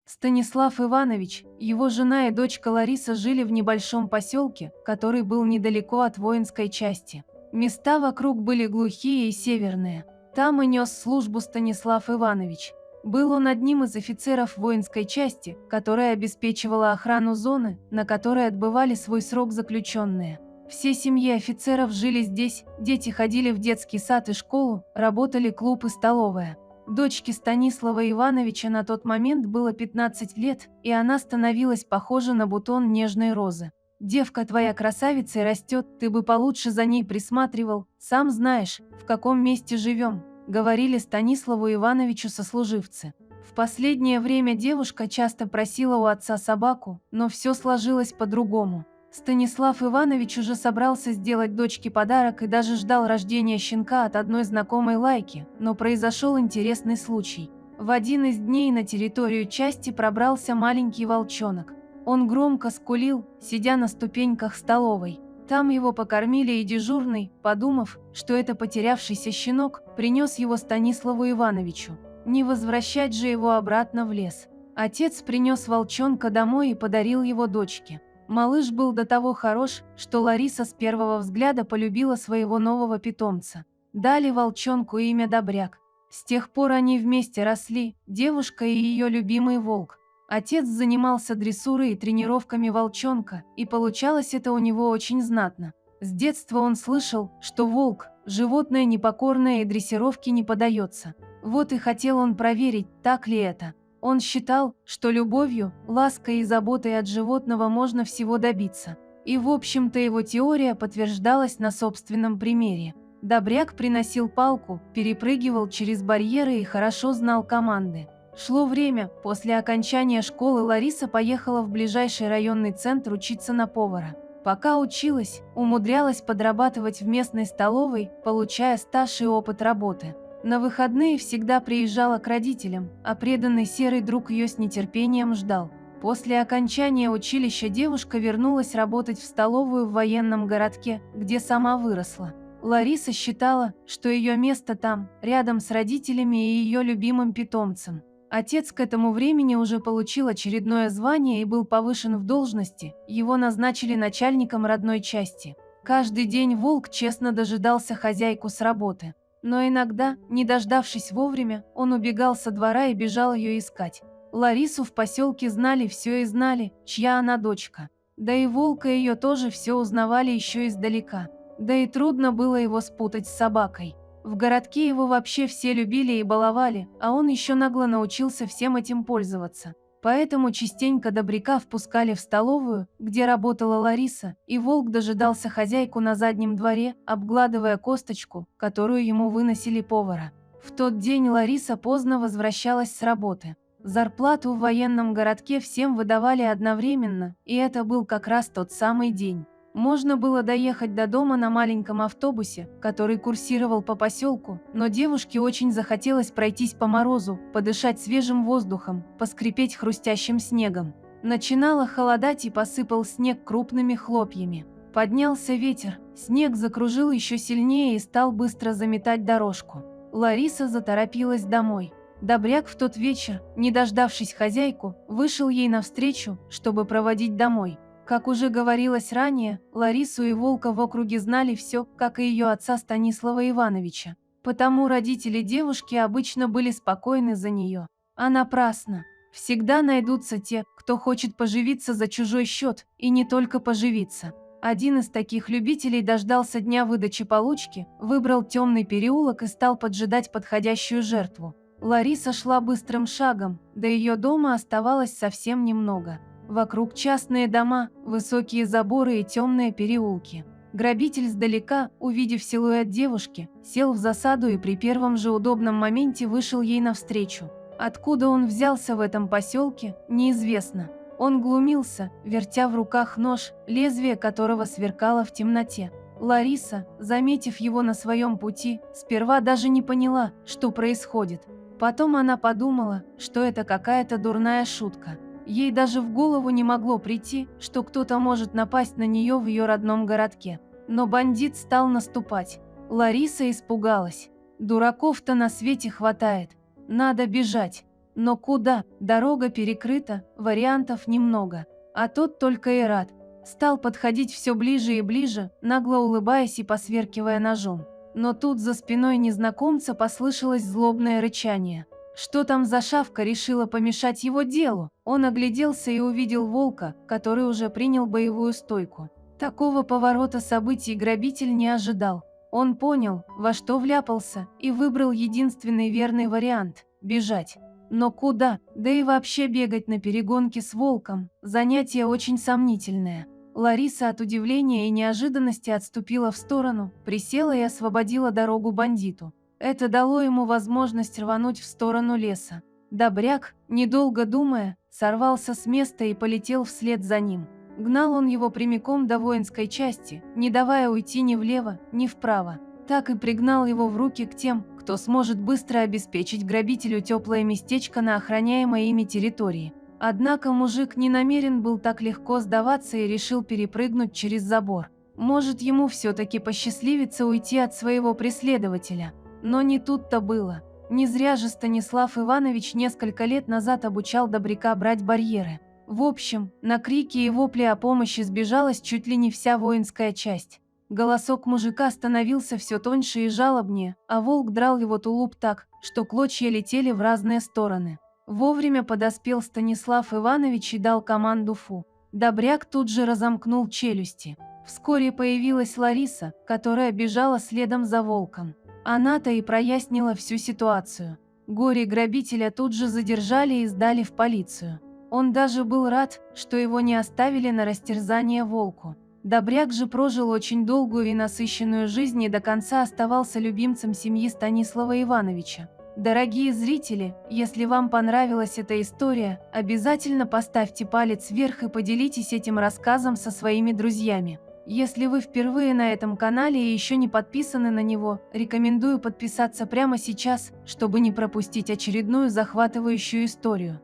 Станислав Иванович, его жена и дочка Лариса жили в небольшом поселке, который был недалеко от воинской части. Места вокруг были глухие и северные. Там и нес службу Станислав Иванович. Был он одним из офицеров воинской части, которая обеспечивала охрану зоны, на которой отбывали свой срок заключенные. Все семьи офицеров жили здесь, дети ходили в детский сад и школу, работали клуб и столовая. Дочке Станислава Ивановича на тот момент было 15 лет, и она становилась похожа на бутон нежной розы. «Девка твоя красавицей растет, ты бы получше за ней присматривал, сам знаешь, в каком месте живем», — говорили Станиславу Ивановичу сослуживцы. В последнее время девушка часто просила у отца собаку, но все сложилось по-другому. Станислав Иванович уже собрался сделать дочке подарок и даже ждал рождения щенка от одной знакомой Лайки, но произошел интересный случай. В один из дней на территорию части пробрался маленький волчонок. Он громко скулил, сидя на ступеньках столовой. Там его покормили, и дежурный, подумав, что это потерявшийся щенок, принес его Станиславу Ивановичу. Не возвращать же его обратно в лес. Отец принес волчонка домой и подарил его дочке. Малыш был до того хорош, что Лариса с первого взгляда полюбила своего нового питомца. Дали волчонку имя Добряк. С тех пор они вместе росли, девушка и ее любимый волк. Отец занимался дрессурой и тренировками волчонка, и получалось это у него очень знатно. С детства он слышал, что волк – животное непокорное и дрессировке не поддается. Вот и хотел он проверить, так ли это. Он считал, что любовью, лаской и заботой от животного можно всего добиться. И в общем-то его теория подтверждалась на собственном примере. Добряк приносил палку, перепрыгивал через барьеры и хорошо знал команды. Шло время, после окончания школы Лариса поехала в ближайший районный центр учиться на повара. Пока училась, умудрялась подрабатывать в местной столовой, получая стаж и опыт работы. На выходные всегда приезжала к родителям, а преданный серый друг ее с нетерпением ждал. После окончания училища девушка вернулась работать в столовую в военном городке, где сама выросла. Лариса считала, что ее место там, рядом с родителями и ее любимым питомцем. Отец к этому времени уже получил очередное звание и был повышен в должности, его назначили начальником родной части. Каждый день волк честно дожидался хозяйку с работы. Но иногда, не дождавшись вовремя, он убегал со двора и бежал ее искать. Ларису в поселке знали все и знали, чья она дочка. Да и волка ее тоже все узнавали еще издалека. Да и трудно было его спутать с собакой. В городке его вообще все любили и баловали, а он еще нагло научился всем этим пользоваться. Поэтому частенько Добряка впускали в столовую, где работала Лариса, и волк дожидался хозяйку на заднем дворе, обгладывая косточку, которую ему выносили повара. В тот день Лариса поздно возвращалась с работы. Зарплату в военном городке всем выдавали одновременно, и это был как раз тот самый день. Можно было доехать до дома на маленьком автобусе, который курсировал по поселку, но девушке очень захотелось пройтись по морозу, подышать свежим воздухом, поскрипеть хрустящим снегом. Начинало холодать, и посыпал снег крупными хлопьями. Поднялся ветер, снег закружил еще сильнее и стал быстро заметать дорожку. Лариса заторопилась домой. Добряк в тот вечер, не дождавшись хозяйку, вышел ей навстречу, чтобы проводить домой. Как уже говорилось ранее, Ларису и волка в округе знали все, как и ее отца Станислава Ивановича. Потому родители девушки обычно были спокойны за нее. А напрасно. Всегда найдутся те, кто хочет поживиться за чужой счет, и не только поживиться. Один из таких любителей дождался дня выдачи получки, выбрал темный переулок и стал поджидать подходящую жертву. Лариса шла быстрым шагом, до ее дома оставалось совсем немного. Вокруг частные дома, высокие заборы и темные переулки. Грабитель сдалека, увидев силуэт девушки, сел в засаду и при первом же удобном моменте вышел ей навстречу. Откуда он взялся в этом поселке, неизвестно. Он глумился, вертя в руках нож, лезвие которого сверкало в темноте. Лариса, заметив его на своем пути, сперва даже не поняла, что происходит. Потом она подумала, что это какая-то дурная шутка. Ей даже в голову не могло прийти, что кто-то может напасть на нее в ее родном городке. Но бандит стал наступать. Лариса испугалась. Дураков-то на свете хватает. Надо бежать. Но куда? Дорога перекрыта, вариантов немного. А тот только и рад. Стал подходить все ближе и ближе, нагло улыбаясь и посверкивая ножом. Но тут за спиной незнакомца послышалось злобное рычание. Что там за шавка решила помешать его делу? Он огляделся и увидел волка, который уже принял боевую стойку. Такого поворота событий грабитель не ожидал. Он понял, во что вляпался, и выбрал единственный верный вариант – бежать. Но куда? Да и вообще бегать на перегонке с волком – занятие очень сомнительное. Лариса от удивления и неожиданности отступила в сторону, присела и освободила дорогу бандиту. Это дало ему возможность рвануть в сторону леса. Добряк, недолго думая, сорвался с места и полетел вслед за ним. Гнал он его прямиком до воинской части, не давая уйти ни влево, ни вправо. Так и пригнал его в руки к тем, кто сможет быстро обеспечить грабителю теплое местечко на охраняемой ими территории. Однако мужик не намерен был так легко сдаваться и решил перепрыгнуть через забор. Может, ему все-таки посчастливится уйти от своего преследователя. Но не тут-то было. Не зря же Станислав Иванович несколько лет назад обучал Добряка брать барьеры. В общем, на крики и вопли о помощи сбежалась чуть ли не вся воинская часть. Голосок мужика становился все тоньше и жалобнее, а волк драл его тулуп так, что клочья летели в разные стороны. Вовремя подоспел Станислав Иванович и дал команду «фу». Добряк тут же разомкнул челюсти. Вскоре появилась Лариса, которая бежала следом за волком. Она-то и прояснила всю ситуацию. Горе-грабителя тут же задержали и сдали в полицию. Он даже был рад, что его не оставили на растерзание волку. Добряк же прожил очень долгую и насыщенную жизнь и до конца оставался любимцем семьи Станислава Ивановича. Дорогие зрители, если вам понравилась эта история, обязательно поставьте палец вверх и поделитесь этим рассказом со своими друзьями. Если вы впервые на этом канале и еще не подписаны на него, рекомендую подписаться прямо сейчас, чтобы не пропустить очередную захватывающую историю.